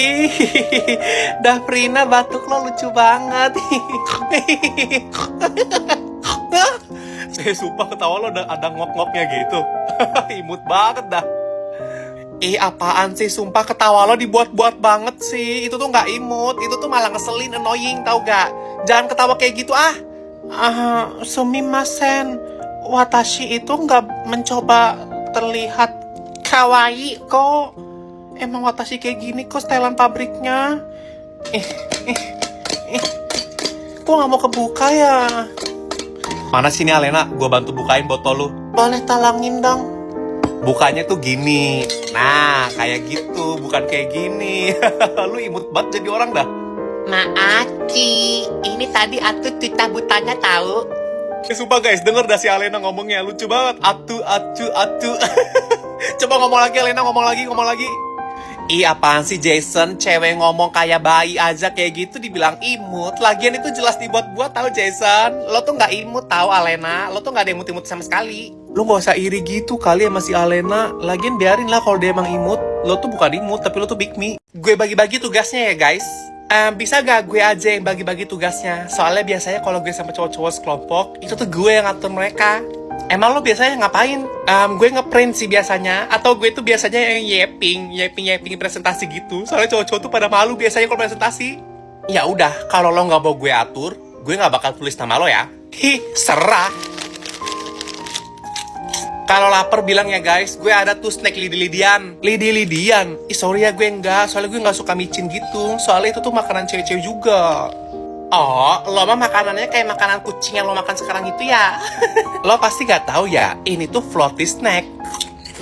Ih, Davrina batuk lo lucu banget. Saya sumpah ketawa lo ada ngok-ngoknya gitu. Imut banget dah. Ih, apaan sih? Sumpah ketawa lo dibuat-buat banget sih. Itu tuh nggak imut, itu tuh malah ngeselin, annoying, tau gak? Jangan ketawa kayak gitu ah. Sumimasen. Watashi itu nggak mencoba terlihat kawaii kok. Emang Watashi kayak gini kok setelan pabriknya. Kok nggak mau kebuka ya? Mana sini Alena? Gue bantu bukain botol lu. Boleh talangin dong. Bukanya tuh gini. Nah, kayak gitu, bukan kayak gini. Lu imut banget jadi orang dah. Maaki, ini tadi Atu tita butanya tahu. Sumpah guys, denger dah si Alena ngomongnya. Lucu banget. Atu. Coba ngomong lagi Alena, ngomong lagi. Ih, apaan sih Jason? Cewek ngomong kayak bayi aja kayak gitu dibilang imut. Lagian itu jelas dibuat-buat tahu Jason. Lo tuh nggak imut tahu Alena. Lo tuh nggak ada imut-imut sama sekali. Lo nggak usah iri gitu kali sama si Alena. Lagian biarin lah kalau dia emang imut. Lo tuh bukan imut, tapi lo tuh big me. Gue bagi-bagi tugasnya ya guys. Bisa gak gue aja yang bagi-bagi tugasnya? Soalnya biasanya kalau gue sama cowok-cowok sekelompok, itu tuh gue yang ngatur mereka. Emang lo biasanya ngapain? Gue ngeprint sih biasanya. Atau gue tuh biasanya yang yapping presentasi gitu. Soalnya cowok-cowok tuh pada malu biasanya kalau presentasi. Ya udah, kalau lo nggak mau gue atur, gue nggak bakal tulis nama lo ya. Serah. Kalau lapar bilang ya guys, gue ada tuh snack lidi-lidian. Lidi-lidian? Sorry ya gue enggak, soalnya gue nggak suka micin gitu. Soalnya itu tuh makanan cewek-cewek juga. Oh, lo mah makanannya kayak makanan kucing yang lo makan sekarang itu ya? Lo pasti gak tahu ya, ini tuh floaty snack.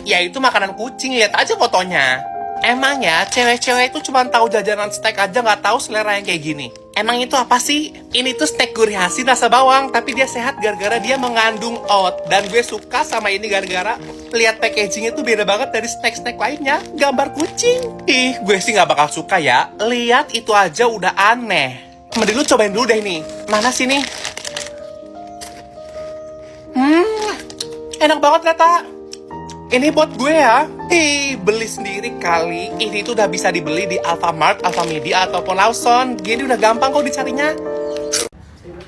Ya itu makanan kucing, lihat aja fotonya. Emang ya, cewek-cewek itu cuma tahu jajanan steak aja nggak tahu selera yang kayak gini. Emang itu apa sih? Ini tuh steak gurih asin rasa bawang, tapi dia sehat gara-gara dia mengandung oat. Dan gue suka sama ini gara-gara lihat packagingnya tuh beda banget dari snack-snack lainnya. Gambar kucing. Ih, gue sih nggak bakal suka ya. Lihat itu aja udah aneh. Mending lu cobain dulu deh nih. Mana sih nih? Enak banget kata. Ini buat gue ya. Beli sendiri kali. Ini tuh udah bisa dibeli di Alfamart, Alfamedia, ataupun Lawson. Gini udah gampang kok dicarinya.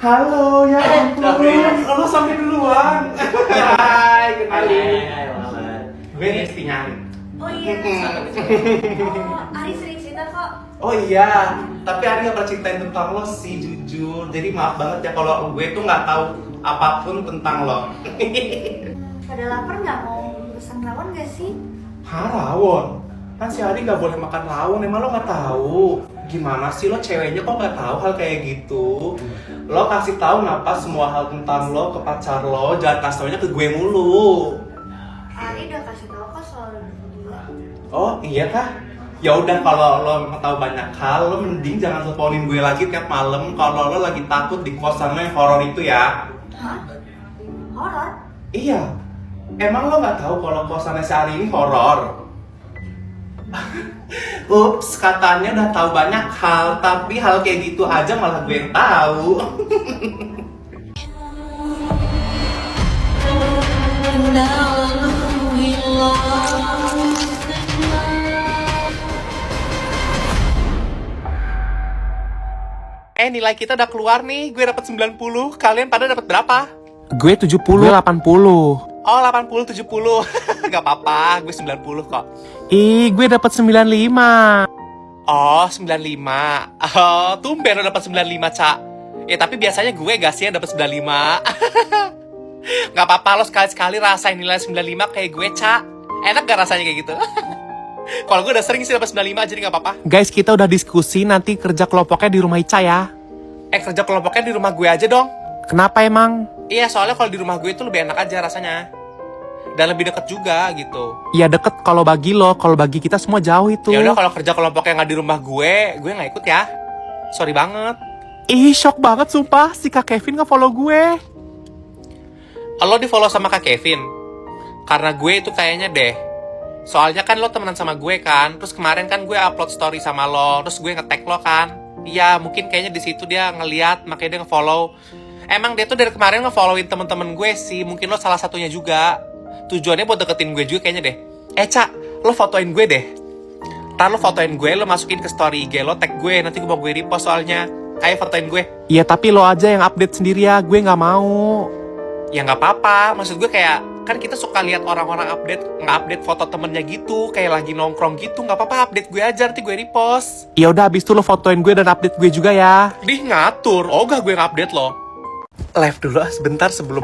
Halo, ya ampun. Lo sampai duluan. Hai, kenalin. Gue Rizky Nyari. Oh iya. Oh, Ari sering cerita kok. Oh iya, tapi Ari gak pernah ceritain tentang lo sih, jujur. Jadi maaf banget ya kalau gue tuh gak tahu apapun tentang lo. Pada lapar nggak mau pesan rawon nggak sih? Hah, rawon? Kan si Ari gak boleh makan rawon, emang lo gak tahu? Gimana sih lo ceweknya kok gak tahu hal kayak gitu? Lo kasih tahu kenapa semua hal tentang lo ke pacar lo, jangan kasih taunya ke gue mulu. Ari udah kasih tahu kok soal dia. Oh iya kah? Ya udah kalau lo tahu banyak hal, lo mending jangan teleponin gue lagi tiap malam kalau lo lagi takut di kosan lo yang horor itu ya. Hah? Horor? Iya. Emang lo nggak tahu kalau kosannya si Ari ini horor? Ups, katanya udah tahu banyak hal, tapi hal kayak gitu aja malah gue yang tahu. Nilai kita udah keluar nih. Gue dapat 90. Kalian pada dapat berapa? Gue 70, gue 80. Oh, 80, 70. Gak apa-apa, gue 90 kok. Gue dapat 95. Oh, 95. Oh, tumben lo dapat 95, Cak. Ya, tapi biasanya gue gak sih yang dapat 95. Gak apa-apa, lo sekali-sekali rasain nilai 95 kayak gue, Cak. Enak gak rasanya kayak gitu? Kalau gue udah sering sih dapat 95, jadi gak apa-apa. Guys, kita udah diskusi nanti kerja kelompoknya di rumah Ica ya. Kerja kelompoknya di rumah gue aja dong. Kenapa emang? Iya, soalnya kalau di rumah gue itu lebih enak aja rasanya. Dan lebih deket juga gitu. Iya deket kalau bagi lo, kalau bagi kita semua jauh itu. Ya udah kalau kerja kelompoknya nggak di rumah gue nggak ikut ya. Sorry banget. Shock banget sumpah si Kak Kevin nge-follow gue. Lo di-follow sama Kak Kevin? Karena gue itu kayaknya deh. Soalnya kan lo temenan sama gue kan. Terus kemarin kan gue upload story sama lo, terus gue nge-tag lo kan. Iya, mungkin kayaknya di situ dia ngeliat, makanya dia nge-follow. Emang dia tuh dari kemarin nge-followin temen-temen gue sih. Mungkin lo salah satunya juga. Tujuannya buat deketin gue juga kayaknya deh. Cak, lo fotoin gue deh. Ntar lo fotoin gue, lo masukin ke story IG lo, tag gue, nanti gue mau gue repost soalnya. Ayo fotoin gue. Iya tapi lo aja yang update sendiri ya, gue gak mau. Ya gak apa-apa, maksud gue kayak, kan kita suka lihat orang-orang nge-update foto temennya gitu, kayak lagi nongkrong gitu, gak apa-apa update gue aja, nanti gue repost. Ya udah abis itu lo fotoin gue dan update gue juga ya. Dih ngatur, ogah gue nge-update lo. Live dulu sebentar sebelum...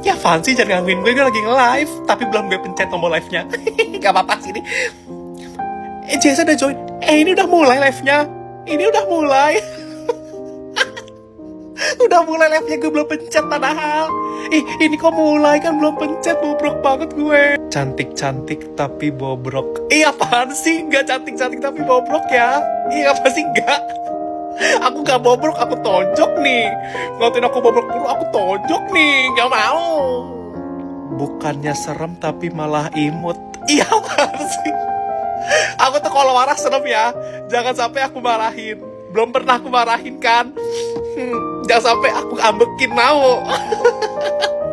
ya fancy jangan gangguin gue lagi nge-live, tapi belum gue pencet tombol live-nya. Gak apa-apa sih ini. Jason udah join. Ini udah mulai live-nya. Ini udah mulai. Udah mulai live-nya, gue belum pencet padahal. Ini kok mulai kan belum pencet, bobrok banget gue. Cantik-cantik tapi bobrok. Apaan sih? Gak cantik-cantik tapi bobrok ya? Apa sih gak? Aku gak bobrok, aku tonjok nih. Ngatain aku bobrok dulu, aku tonjok nih. Gak mau. Bukannya serem tapi malah imut. Apaan sih? Aku tuh kalau marah serem ya. Jangan sampai aku marahin. Belum pernah aku marahin kan. Jangan sampai aku ambekin mau.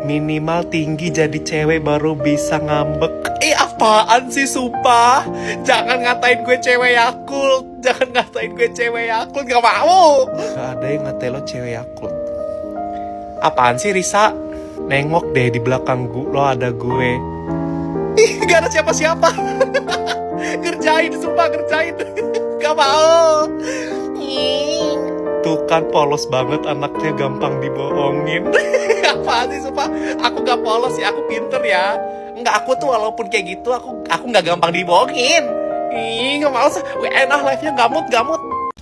Minimal tinggi jadi cewek baru bisa ngambek. Apaan sih sumpah. Jangan ngatain gue cewek Yakult. Jangan ngatain gue cewek Yakult. Gak mau. Gak ada yang ngatain lo cewek Yakult. Apaan sih Risa? Nengok deh di belakang lo ada gue. Gak ada siapa-siapa. Kerjain, sumpah kerjain. Gak mau. Tuh kan polos banget anaknya, gampang dibohongin. Apaan sih sumpah. Aku gak polos ya, aku pinter ya. Enggak, aku tuh walaupun kayak gitu aku gak gampang dibohongin. Gak mau. Enak live-nya gamut.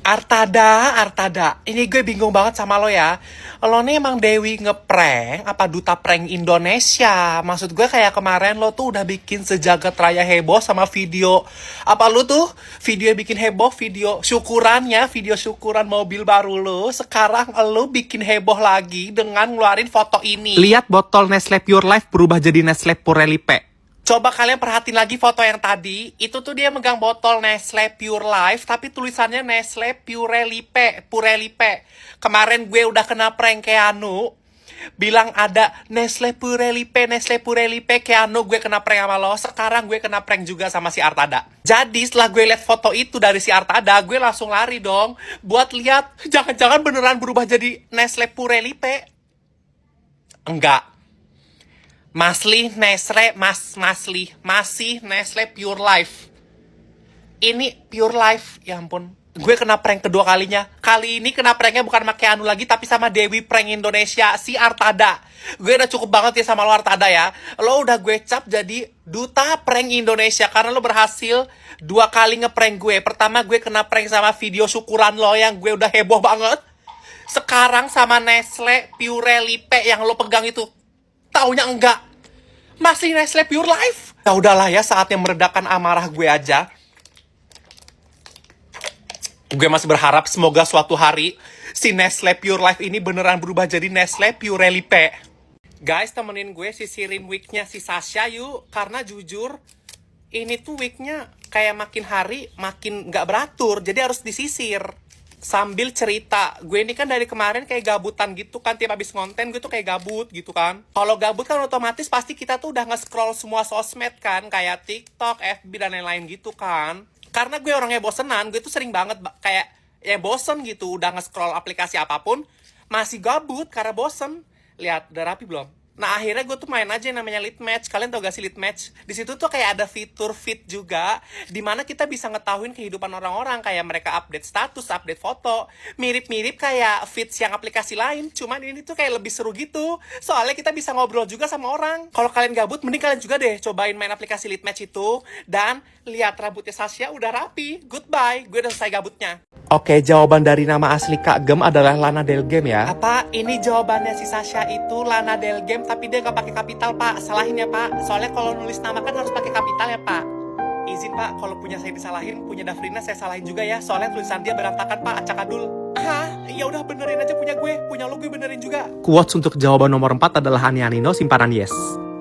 Artada. Ini gue bingung banget sama lo ya. Lo nih emang Dewi ngeprank apa duta prank Indonesia? Maksud gue kayak kemarin lo tuh udah bikin sejagat raya heboh sama video. Apa lo tuh video bikin heboh, video syukuran mobil baru lo. Sekarang lo bikin heboh lagi dengan ngeluarin foto ini. Lihat botol Nestle Pure Life berubah jadi Nestle Purelipe. Coba kalian perhatiin lagi foto yang tadi. Itu tuh dia megang botol Nestle Pure Life, tapi tulisannya Nestle Purelipe. Kemarin gue udah kena prank Keanu. Bilang ada Nestle Purelipe, Keanu gue kena prank sama lo. Sekarang gue kena prank juga sama si Artada. Jadi setelah gue liat foto itu dari si Artada, gue langsung lari dong. Buat lihat, jangan-jangan beneran berubah jadi Nestle Purelipe. Enggak. Masih Nestle Pure Life. Ini Pure Life, ya ampun. Gue kena prank kedua kalinya. Kali ini kena pranknya bukan sama Keanu lagi, tapi sama Dewi Prank Indonesia, si Artada. Gue udah cukup banget ya sama lo Artada ya. Lo udah gue cap jadi duta prank Indonesia, karena lo berhasil 2 kali ngeprank gue. Pertama gue kena prank sama video syukuran lo yang gue udah heboh banget. Sekarang sama Nestle Purelipe yang lo pegang itu. Taunya enggak. Masih Nestle Pure Life. Ya udahlah ya, saatnya meredakan amarah gue aja. Gue masih berharap semoga suatu hari si Nestle Pure Life ini beneran berubah jadi Nestle Purelipe. Guys, temenin gue sisirin wignya si Sasha yuk. Karena jujur, ini tuh wignya kayak makin hari makin gak beratur. Jadi harus disisir. Sambil cerita, gue ini kan dari kemarin kayak gabutan gitu kan, tiap habis konten gue tuh kayak gabut gitu kan. Kalau gabut kan otomatis pasti kita tuh udah nge-scroll semua sosmed kan, kayak TikTok, FB dan lain-lain gitu kan. Karena gue orangnya bosenan, gue tuh sering banget kayak ya bosen gitu, udah nge-scroll aplikasi apapun, masih gabut karena bosen. Lihat, udah rapi belum? Nah akhirnya gue tuh main aja yang namanya lead match. Kalian tau gak sih lead match? Di situ tuh kayak ada fitur feed juga, dimana kita bisa ngetahuin kehidupan orang-orang, kayak mereka update status, update foto. Mirip-mirip kayak feeds yang aplikasi lain, cuman ini tuh kayak lebih seru gitu. Soalnya kita bisa ngobrol juga sama orang. Kalau kalian gabut, mending kalian juga deh cobain main aplikasi lead match itu. Dan lihat rambutnya Sasha udah rapi. Goodbye, gue udah selesai gabutnya. Oke, jawaban dari nama asli Kak Gem adalah Lana Del Game ya. Apa? Ini jawabannya si Sasha itu Lana Del Game, tapi dia gak pakai kapital, Pak. Salahin ya, Pak. Soalnya kalau nulis nama kan harus pakai kapital ya, Pak. Izin, Pak, kalau punya saya disalahin, punya Dafrina saya salahin juga ya. Soalnya tulisan dia berantakan, Pak. Acakadul. Ya udah benerin aja punya gue. Punya lo gue benerin juga. Quotes untuk jawaban nomor 4 adalah Ani Anino, simpanan yes.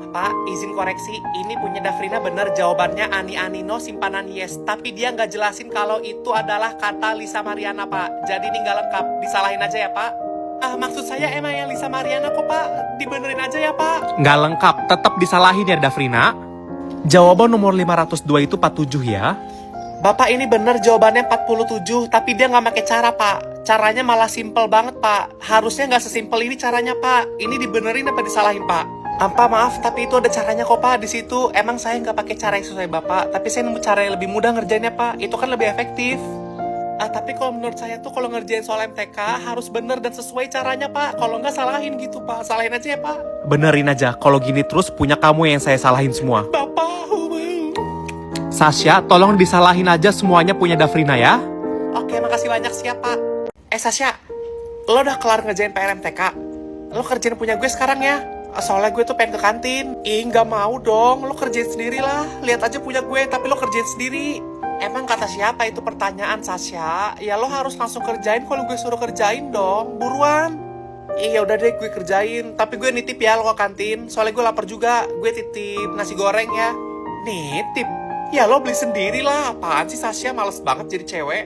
Pak, izin koreksi, ini punya Dafrina bener jawabannya Ani Anino simpanan yes. Tapi dia nggak jelasin kalau itu adalah kata Lisa Mariana, Pak. Jadi ini nggak lengkap, disalahin aja ya, Pak. Maksud saya emang yang Lisa Mariana kok, Pak. Dibenerin aja ya, Pak. Nggak lengkap, tetap disalahin ya, Dafrina. Jawaban nomor 502 itu 47 ya. Bapak ini bener jawabannya 47, tapi dia nggak pakai cara, Pak. Caranya malah simpel banget, Pak. Harusnya nggak sesimpel ini caranya, Pak. Ini dibenerin apa disalahin, Pak? Maaf, tapi itu ada caranya kok, Pak, di situ. Emang saya nggak pakai cara yang sesuai Bapak, tapi saya nemu cara yang lebih mudah ngerjainnya, Pak. Itu kan lebih efektif. Tapi kalau menurut saya tuh kalau ngerjain soal MTK harus bener dan sesuai caranya, Pak. Kalau nggak salahin gitu, Pak. Salahin aja ya, Pak. Benerin aja. Kalau gini terus punya kamu yang saya salahin semua. Bapak. Sasha, tolong disalahin aja semuanya punya Dafrina ya. Oke, makasih banyak, siap, Pak. Sasha, lo udah kelar ngerjain PR MTK? Lo kerjain punya gue sekarang ya. Soalnya gue tuh pengen ke kantin. Nggak mau dong. Lo kerjain sendiri lah. Lihat aja punya gue, tapi lo kerjain sendiri. Emang kata siapa itu pertanyaan, Sasha? Ya lo harus langsung kerjain kalau gue suruh kerjain dong. Buruan. Iya udah deh gue kerjain. Tapi gue nitip ya lo ke kantin. Soalnya gue lapar juga. Gue titip nasi goreng ya. Nitip? Ya lo beli sendiri lah. Apaan sih Sasha, males banget jadi cewek.